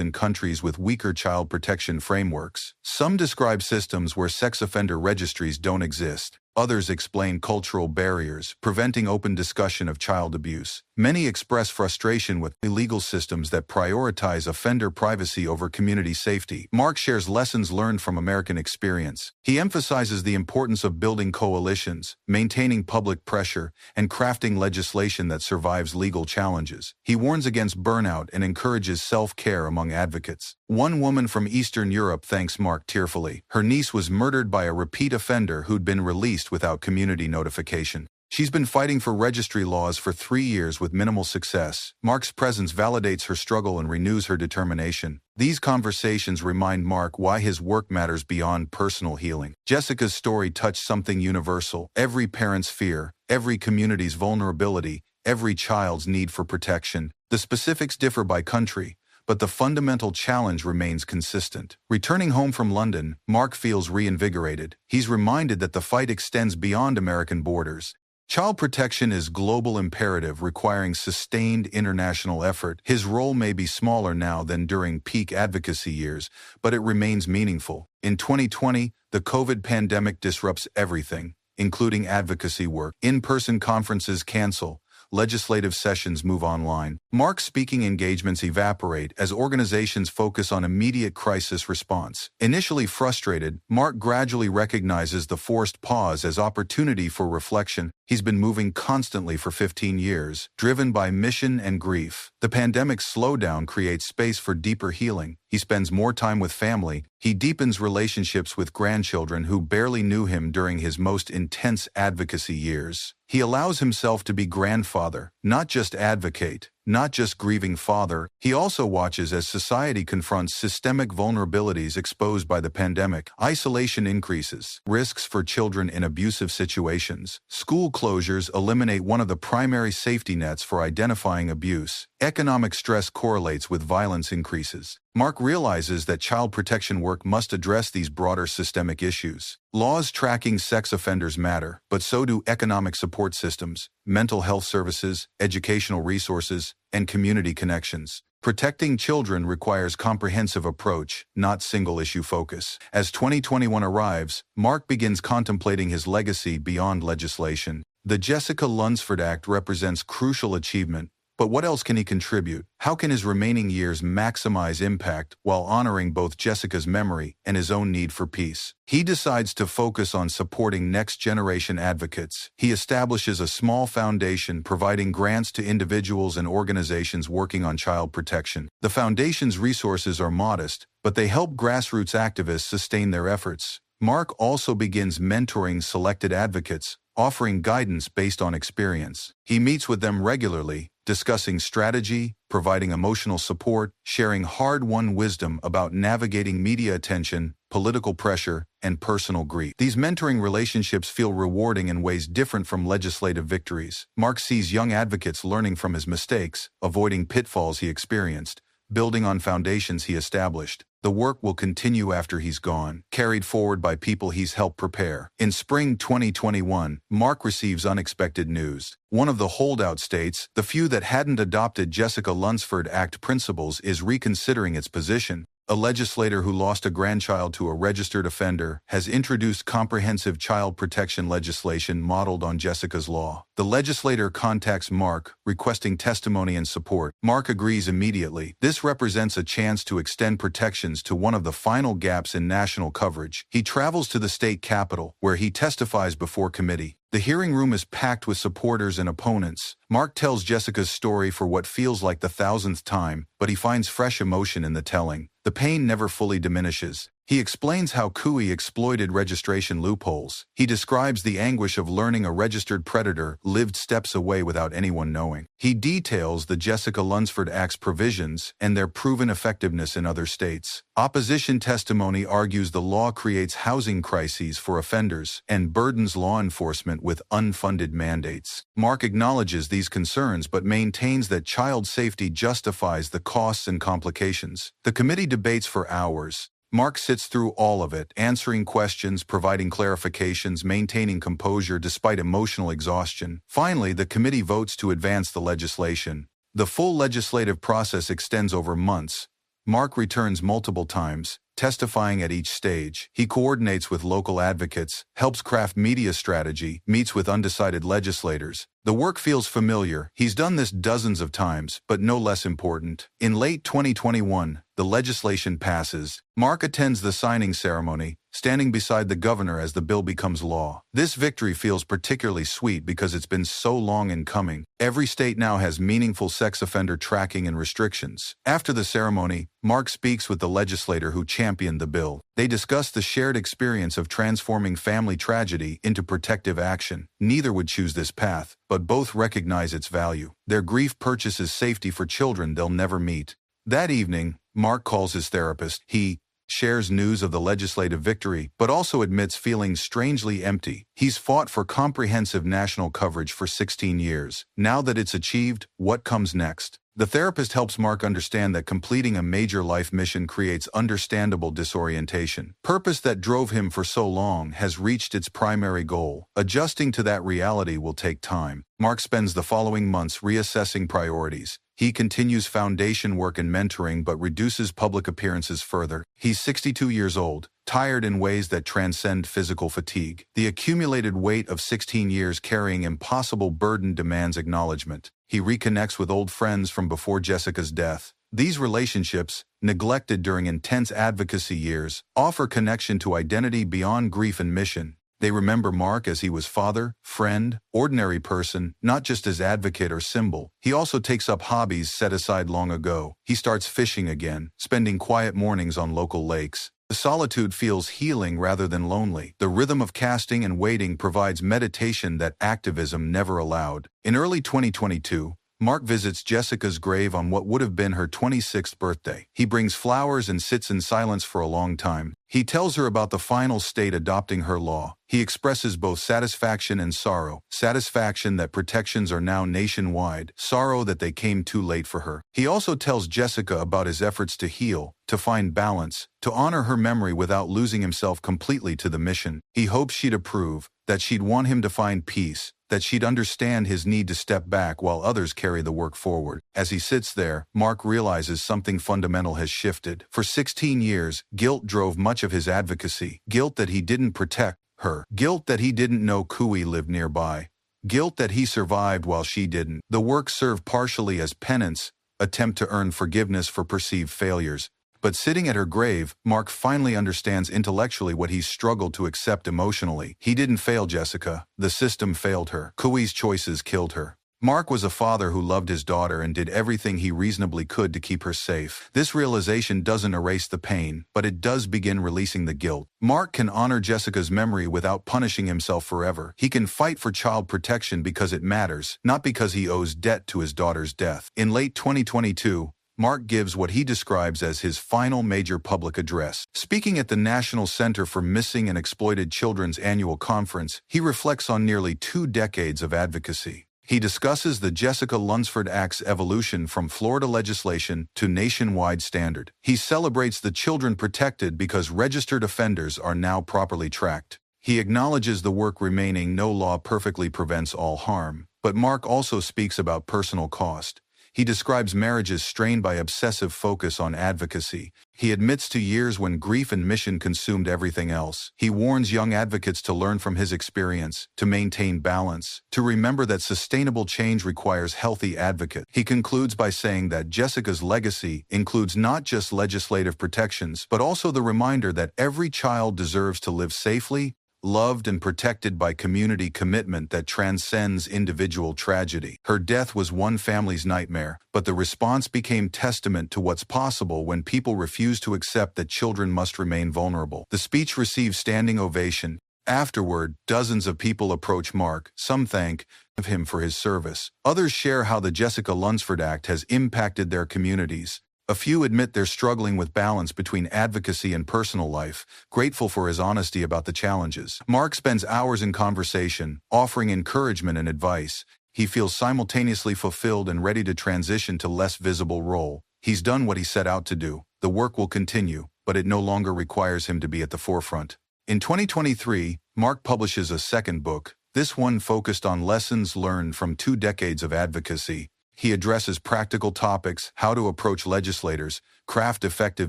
in countries with weaker child protection frameworks. Some describe systems where sex offender registries don't exist. Others explain cultural barriers, preventing open discussion of child abuse. Many express frustration with legal systems that prioritize offender privacy over community safety. Mark shares lessons learned from American experience. He emphasizes the importance of building coalitions, maintaining public pressure, and crafting legislation that survives legal challenges. He warns against burnout and encourages self-care among advocates. One woman from Eastern Europe thanks Mark tearfully. Her niece was murdered by a repeat offender who'd been released without community notification. She's been fighting for registry laws for 3 years with minimal success. Mark's presence validates her struggle and renews her determination. These conversations remind Mark why his work matters beyond personal healing. Jessica's story touched something universal: every parent's fear, every community's vulnerability, every child's need for protection. The specifics differ by country, but the fundamental challenge remains consistent. Returning home from London, Mark feels reinvigorated. He's reminded that the fight extends beyond American borders. Child protection is a global imperative requiring sustained international effort. His role may be smaller now than during peak advocacy years, but it remains meaningful. In 2020, the COVID pandemic disrupts everything, including advocacy work. In-person conferences cancel. Legislative sessions move online. Mark's speaking engagements evaporate as organizations focus on immediate crisis response. Initially frustrated, Mark gradually recognizes the forced pause as opportunity for reflection. He's been moving constantly for 15 years, driven by mission and grief. The pandemic's slowdown creates space for deeper healing. He spends more time with family. He deepens relationships with grandchildren who barely knew him during his most intense advocacy years. He allows himself to be grandfather, not just advocate, not just grieving father. He also watches as society confronts systemic vulnerabilities exposed by the pandemic. Isolation increases. Risks for children in abusive situations. School closures eliminate one of the primary safety nets for identifying abuse. Economic stress correlates with violence increases. Mark realizes that child protection work must address these broader systemic issues. Laws tracking sex offenders matter, but so do economic support systems, mental health services, educational resources, and community connections. Protecting children requires comprehensive approach, not single-issue focus. As 2021 arrives, Mark begins contemplating his legacy beyond legislation. The Jessica Lunsford Act represents crucial achievement, But what else can he contribute? How can his remaining years maximize impact while honoring both Jessica's memory and his own need for peace? He decides to focus on supporting next-generation advocates. He establishes a small foundation providing grants to individuals and organizations working on child protection. The foundation's resources are modest, but they help grassroots activists sustain their efforts. Mark also begins mentoring selected advocates, offering guidance based on experience. He meets with them regularly, discussing strategy, providing emotional support, sharing hard-won wisdom about navigating media attention, political pressure, and personal grief. These mentoring relationships feel rewarding in ways different from legislative victories. Mark sees young advocates learning from his mistakes, avoiding pitfalls he experienced, building on foundations he established. The work will continue after he's gone, carried forward by people he's helped prepare. In spring 2021, Mark receives unexpected news. One of the holdout states, the few that hadn't adopted Jessica Lunsford Act principles, is reconsidering its position. A legislator who lost a grandchild to a registered offender has introduced comprehensive child protection legislation modeled on Jessica's law. The legislator contacts Mark, requesting testimony and support. Mark agrees immediately. This represents a chance to extend protections to one of the final gaps in national coverage. He travels to the state capitol, where he testifies before committee. The hearing room is packed with supporters and opponents. Mark tells Jessica's story for what feels like the 1,000th time, but he finds fresh emotion in the telling. The pain never fully diminishes. He explains how Cooey exploited registration loopholes. He describes the anguish of learning a registered predator lived steps away without anyone knowing. He details the Jessica Lunsford Act's provisions and their proven effectiveness in other states. Opposition testimony argues the law creates housing crises for offenders and burdens law enforcement with unfunded mandates. Mark acknowledges these concerns but maintains that child safety justifies the costs and complications. The committee debates for hours. Mark sits through all of it, answering questions, providing clarifications, maintaining composure despite emotional exhaustion. Finally, the committee votes to advance the legislation. The full legislative process extends over months. Mark returns multiple times, testifying at each stage. He coordinates with local advocates, helps craft media strategy, meets with undecided legislators. The work feels familiar. He's done this dozens of times, but no less important. In late 2021, the legislation passes. Mark attends the signing ceremony, standing beside the governor as the bill becomes law. This victory feels particularly sweet because it's been so long in coming. Every state now has meaningful sex offender tracking and restrictions. After the ceremony, Mark speaks with the legislator who championed the bill. They discuss the shared experience of transforming family tragedy into protective action. Neither would choose this path, but both recognize its value. Their grief purchases safety for children they'll never meet. That evening, Mark calls his therapist. He shares news of the legislative victory, but also admits feeling strangely empty. He's fought for comprehensive national coverage for 16 years. Now that it's achieved, what comes next? The therapist helps Mark understand that completing a major life mission creates understandable disorientation. Purpose that drove him for so long has reached its primary goal. Adjusting to that reality will take time. Mark spends the following months reassessing priorities. He continues foundation work and mentoring but reduces public appearances further. He's 62 years old, tired in ways that transcend physical fatigue. The accumulated weight of 16 years carrying impossible burden demands acknowledgement. He reconnects with old friends from before Jessica's death. These relationships, neglected during intense advocacy years, offer connection to identity beyond grief and mission. They remember Mark as he was father, friend, ordinary person, not just as advocate or symbol. He also takes up hobbies set aside long ago. He starts fishing again, spending quiet mornings on local lakes. The solitude feels healing rather than lonely. The rhythm of casting and waiting provides meditation that activism never allowed. In early 2022, Mark visits Jessica's grave on what would have been her 26th birthday. He brings flowers and sits in silence for a long time. He tells her about the final state adopting her law. He expresses both satisfaction and sorrow. Satisfaction that protections are now nationwide. Sorrow that they came too late for her. He also tells Jessica about his efforts to heal, to find balance, to honor her memory without losing himself completely to the mission. He hopes she'd approve, that she'd want him to find peace, that she'd understand his need to step back while others carry the work forward. As he sits there, Mark realizes something fundamental has shifted. For 16 years, guilt drove much of his advocacy. Guilt that he didn't protect her. Guilt that he didn't know Cooey lived nearby. Guilt that he survived while she didn't. The work served partially as penance, attempt to earn forgiveness for perceived failures. But sitting at her grave, Mark finally understands intellectually what he's struggled to accept emotionally. He didn't fail Jessica. The system failed her. Kui's choices killed her. Mark was a father who loved his daughter and did everything he reasonably could to keep her safe. This realization doesn't erase the pain, but it does begin releasing the guilt. Mark can honor Jessica's memory without punishing himself forever. He can fight for child protection because it matters, not because he owes debt to his daughter's death. In late 2022, Mark gives what he describes as his final major public address. Speaking at the National Center for Missing and Exploited Children's annual conference, he reflects on nearly 2 decades of advocacy. He discusses the Jessica Lunsford Act's evolution from Florida legislation to nationwide standard. He celebrates the children protected because registered offenders are now properly tracked. He acknowledges the work remaining. No law perfectly prevents all harm, but Mark also speaks about personal cost. He describes marriages strained by obsessive focus on advocacy. He admits to years when grief and mission consumed everything else. He warns young advocates to learn from his experience, to maintain balance, to remember that sustainable change requires healthy advocates. He concludes by saying that Jessica's legacy includes not just legislative protections, but also the reminder that every child deserves to live safely, loved and protected by community commitment that transcends individual tragedy. Her death was one family's nightmare, but the response became testament to what's possible when people refuse to accept that children must remain vulnerable. The speech received standing ovation. Afterward, dozens of people approach Mark. Some thank him for his service. Others share how the Jessica Lunsford Act has impacted their communities. A few admit they're struggling with balance between advocacy and personal life, grateful for his honesty about the challenges. Mark spends hours in conversation, offering encouragement and advice. He feels simultaneously fulfilled and ready to transition to less visible role. He's done what he set out to do. The work will continue, but it no longer requires him to be at the forefront. In 2023, Mark publishes a second book, this one focused on lessons learned from 2 decades of advocacy. He addresses practical topics, how to approach legislators, craft effective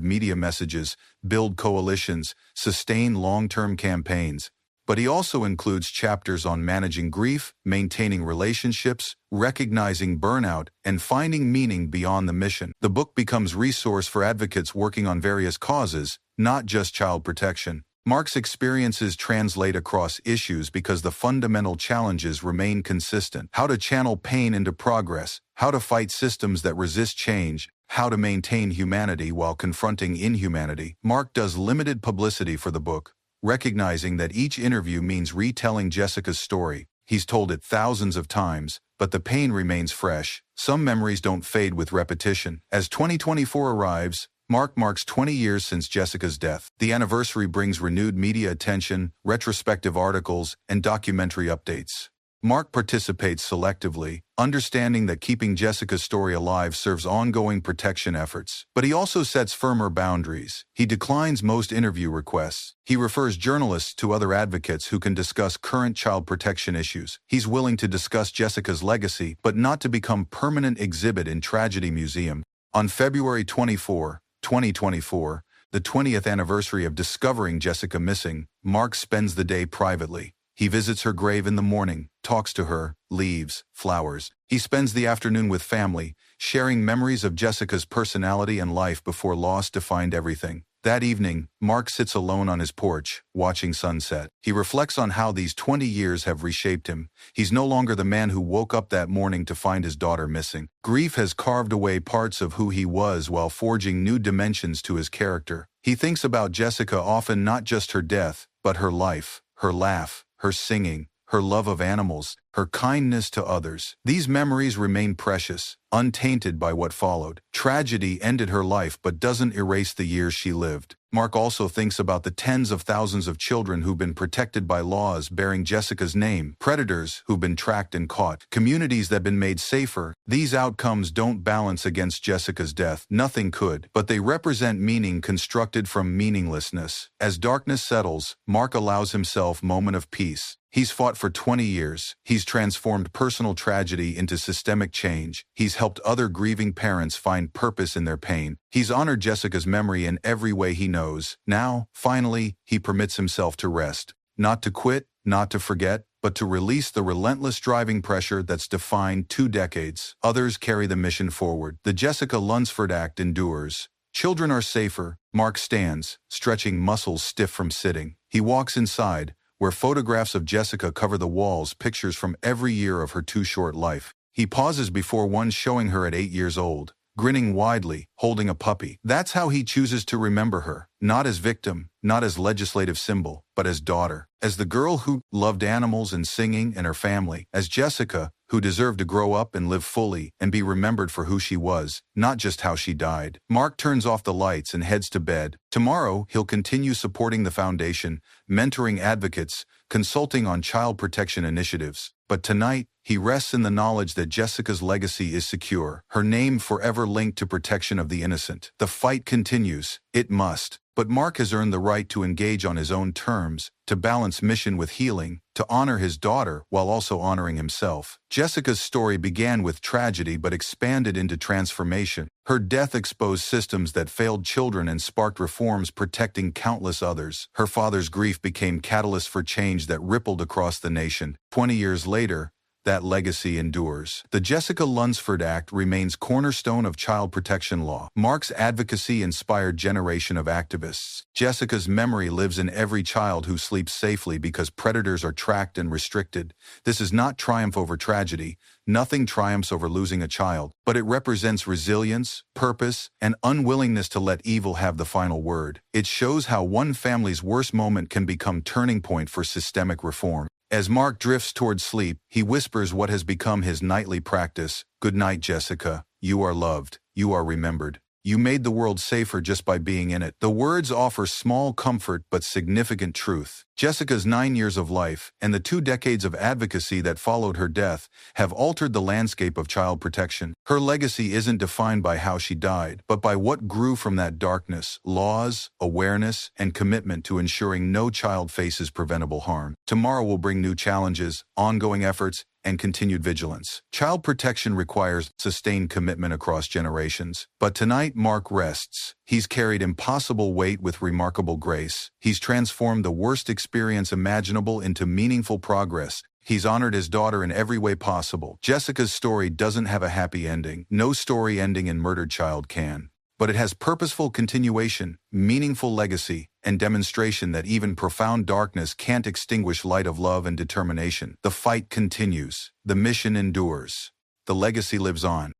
media messages, build coalitions, sustain long-term campaigns. But he also includes chapters on managing grief, maintaining relationships, recognizing burnout, and finding meaning beyond the mission. The book becomes a resource for advocates working on various causes, not just child protection. Mark's experiences translate across issues because the fundamental challenges remain consistent. How to channel pain into progress, how to fight systems that resist change, how to maintain humanity while confronting inhumanity. Mark does limited publicity for the book, recognizing that each interview means retelling Jessica's story. He's told it thousands of times, but the pain remains fresh. Some memories don't fade with repetition. As 2024 arrives, Mark marks 20 years since Jessica's death. The anniversary brings renewed media attention, retrospective articles, and documentary updates. Mark participates selectively, understanding that keeping Jessica's story alive serves ongoing protection efforts. But he also sets firmer boundaries. He declines most interview requests. He refers journalists to other advocates who can discuss current child protection issues. He's willing to discuss Jessica's legacy, but not to become permanent exhibit in Tragedy Museum. On February 24, 2024, the 20th anniversary of discovering Jessica missing, Mark spends the day privately. He visits her grave in the morning, talks to her, leaves, flowers. He spends the afternoon with family, sharing memories of Jessica's personality and life before loss defined everything. That evening, Mark sits alone on his porch, watching sunset. He reflects on how these 20 years have reshaped him. He's no longer the man who woke up that morning to find his daughter missing. Grief has carved away parts of who he was while forging new dimensions to his character. He thinks about Jessica often not just her death, but her life, her laugh, her singing, her love of animals, her kindness to others. These memories remain precious, untainted by what followed. Tragedy ended her life but doesn't erase the years she lived. Mark also thinks about the tens of thousands of children who've been protected by laws bearing Jessica's name, predators who've been tracked and caught, communities that have been made safer. These outcomes don't balance against Jessica's death. Nothing could, but they represent meaning constructed from meaninglessness. As darkness settles, Mark allows himself a moment of peace. He's fought for 20 years. He's transformed personal tragedy into systemic change. He's helped other grieving parents find purpose in their pain. He's honored Jessica's memory in every way he knows. Now, finally, he permits himself to rest. Not to quit, not to forget, but to release the relentless driving pressure that's defined 2 decades. Others carry the mission forward. The Jessica Lunsford Act endures. Children are safer. Mark stands, stretching muscles stiff from sitting. He walks inside, where photographs of Jessica cover the walls, pictures from every year of her too short life. He pauses before one showing her at 8 years old, grinning widely, holding a puppy. That's how he chooses to remember her, not as victim, not as legislative symbol, but as daughter, as the girl who loved animals and singing and her family, as Jessica, who deserved to grow up and live fully and be remembered for who she was, not just how she died. Mark turns off the lights and heads to bed. Tomorrow, he'll continue supporting the foundation, mentoring advocates, consulting on child protection initiatives. But tonight, he rests in the knowledge that Jessica's legacy is secure, her name forever linked to protection of the innocent. The fight continues. It must. But Mark has earned the right to engage on his own terms, to balance mission with healing, to honor his daughter while also honoring himself. Jessica's story began with tragedy but expanded into transformation. Her death exposed systems that failed children and sparked reforms protecting countless others. Her father's grief became catalyst for change that rippled across the nation. 20 years later, that legacy endures. The Jessica Lunsford Act remains cornerstone of child protection law. Mark's advocacy inspired generation of activists. Jessica's memory lives in every child who sleeps safely because predators are tracked and restricted. This is not triumph over tragedy. Nothing triumphs over losing a child, but it represents resilience, purpose, and unwillingness to let evil have the final word. It shows how one family's worst moment can become turning point for systemic reform. As Mark drifts toward sleep, he whispers what has become his nightly practice. "Good night, Jessica. You are loved. You are remembered. You made the world safer just by being in it." The words offer small comfort but significant truth. Jessica's 9 years of life and the 2 decades of advocacy that followed her death have altered the landscape of child protection. Her legacy isn't defined by how she died, but by what grew from that darkness: laws, awareness, and commitment to ensuring no child faces preventable harm. Tomorrow will bring new challenges, ongoing efforts, and continued vigilance. Child protection requires sustained commitment across generations. But tonight, Mark rests. He's carried impossible weight with remarkable grace. He's transformed the worst experience imaginable into meaningful progress. He's honored his daughter in every way possible. Jessica's story doesn't have a happy ending. No story ending in Murdered Child can. But it has purposeful continuation, meaningful legacy, and demonstration that even profound darkness can't extinguish light of love and determination. The fight continues. The mission endures. The legacy lives on.